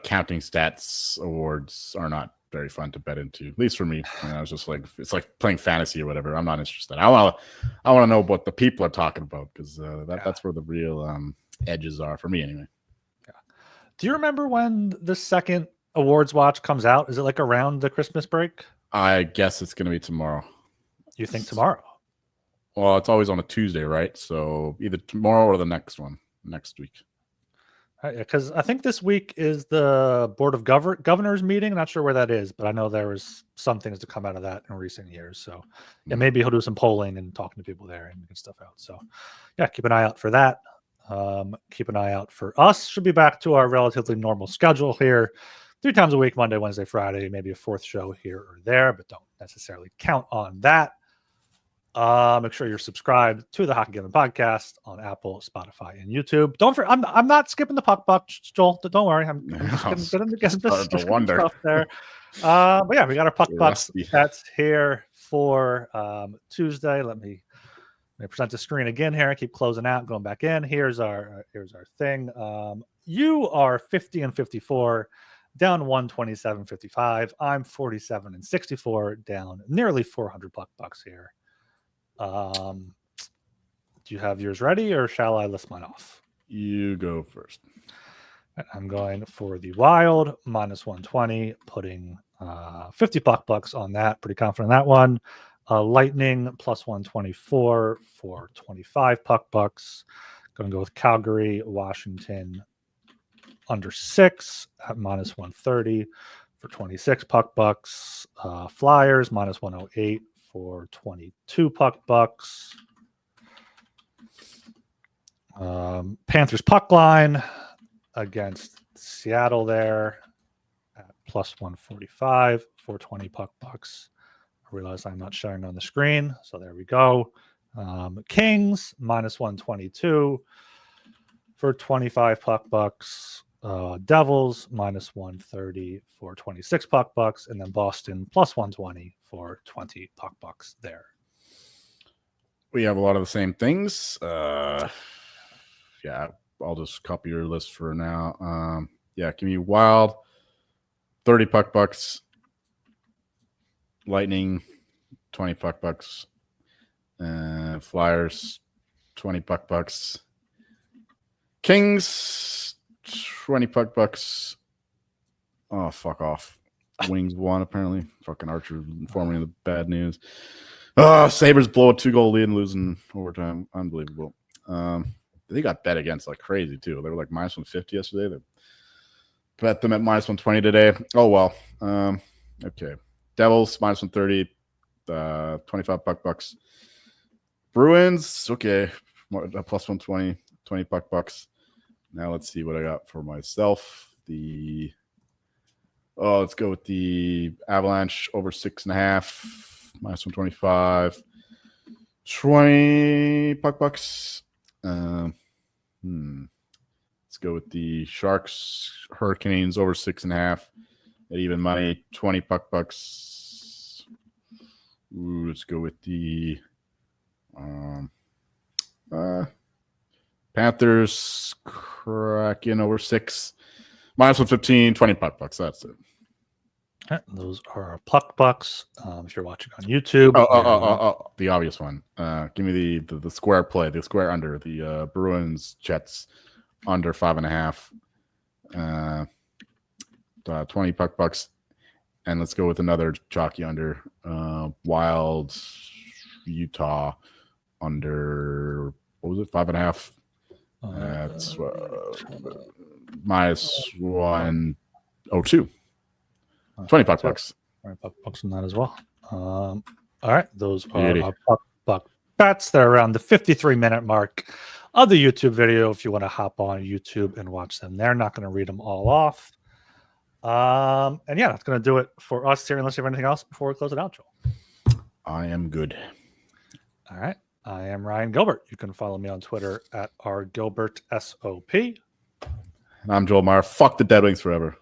counting stats awards are not very fun to bet into, at least for me. I was just like, it's like playing fantasy or whatever. I'm not interested. I want to know what the people are talking about, because that's where the real edges are for me, anyway. Yeah. Do you remember when the second Awards Watch comes out? Is it like around the Christmas break? I guess it's going to be tomorrow. You think tomorrow? Well, it's always on a Tuesday, right? So either tomorrow or the next week. Because I think this week is the Board of Governors meeting. I'm not sure where that is, but I know there was some things to come out of that in recent years. So yeah, maybe he'll do some polling and talking to people there and get stuff out. So yeah, keep an eye out for that. Keep an eye out for us. Should be back to our relatively normal schedule here. 3 times a week, Monday, Wednesday, Friday, maybe a 4th show here or there, but don't necessarily count on that. Make sure you're subscribed to the Hockey Gambling Podcast on Apple, Spotify, and YouTube. Don't forget, I'm not skipping the puck bucks, Joel. Don't worry, I'm just getting stuff there. But yeah, we got our puck bucks bets here for Tuesday. Let me present the screen again here. I keep closing out, going back in. Here's our thing. You are 50-54. Down 127.55. I'm 47-64, down nearly 400 bucks here. Do you have yours ready, or shall I list mine off? You go first. I'm going for the Wild -120, putting 50 bucks on that. Pretty confident in that one. Lightning +124 for 25 bucks. Going to go with Calgary, Washington under 6 at -130 for 26 bucks. Flyers -108 for 22 bucks. Panthers puck line against Seattle there at +145 for 20 bucks. I realize I'm not showing on the screen, so there we go. Kings -122 for 25 bucks. Devils -130 for 26 bucks, and then Boston +120 for 20 bucks there. We have a lot of the same things. Yeah, I'll just copy your list for now. Yeah, give me Wild 30 bucks, Lightning 20 bucks, Flyers 20 bucks, Kings 20 bucks. Oh, fuck off. Wings won, apparently. Fucking Archer informing the bad news. Sabres blow a 2-goal lead and losing overtime. Unbelievable. They got bet against like crazy, too. They were like -150 yesterday. They bet them at -120 today. Oh, well. Okay. Devils -130, 25 bucks. Bruins, okay. +120, 20 bucks. Now let's see what I got for myself. Let's go with the Avalanche over 6.5, -125, 20 bucks. Let's go with the Sharks Hurricanes over 6.5 at even money, 20 bucks. Ooh, let's go with the Panthers Kraken over 6, -115, 20 bucks. That's it. Okay, those are our puck bucks. If you're watching on YouTube, the obvious one. Give me the square play, the square under the Bruins Jets under 5.5, 20 bucks, and let's go with another jockey under Wild Utah under, what was it, 5.5. That's -102. 20 bucks. 20 bucks on that as well. All right, those are our puck bets. They're around the 53-minute mark of the YouTube video. If you want to hop on YouTube and watch them, they're not going to read them all off. And yeah, that's going to do it for us here. Unless you have anything else before we close it out, Joel. I am good. All right. I am Ryan Gilbert. You can follow me on Twitter at rgilbertsop. And I'm Joel Meyer. Fuck the Dead Wings forever.